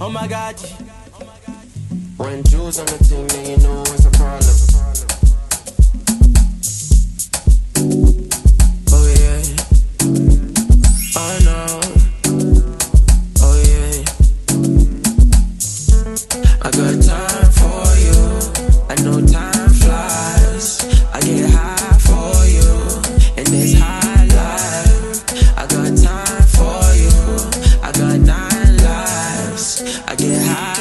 Oh my God. When Jules on the team, then you know it's a problem. Oh yeah. Oh no. Oh yeah. I got time for you. I know time flies. I get high for you. And this high life. I got time for you. I got 9 lives. I get high.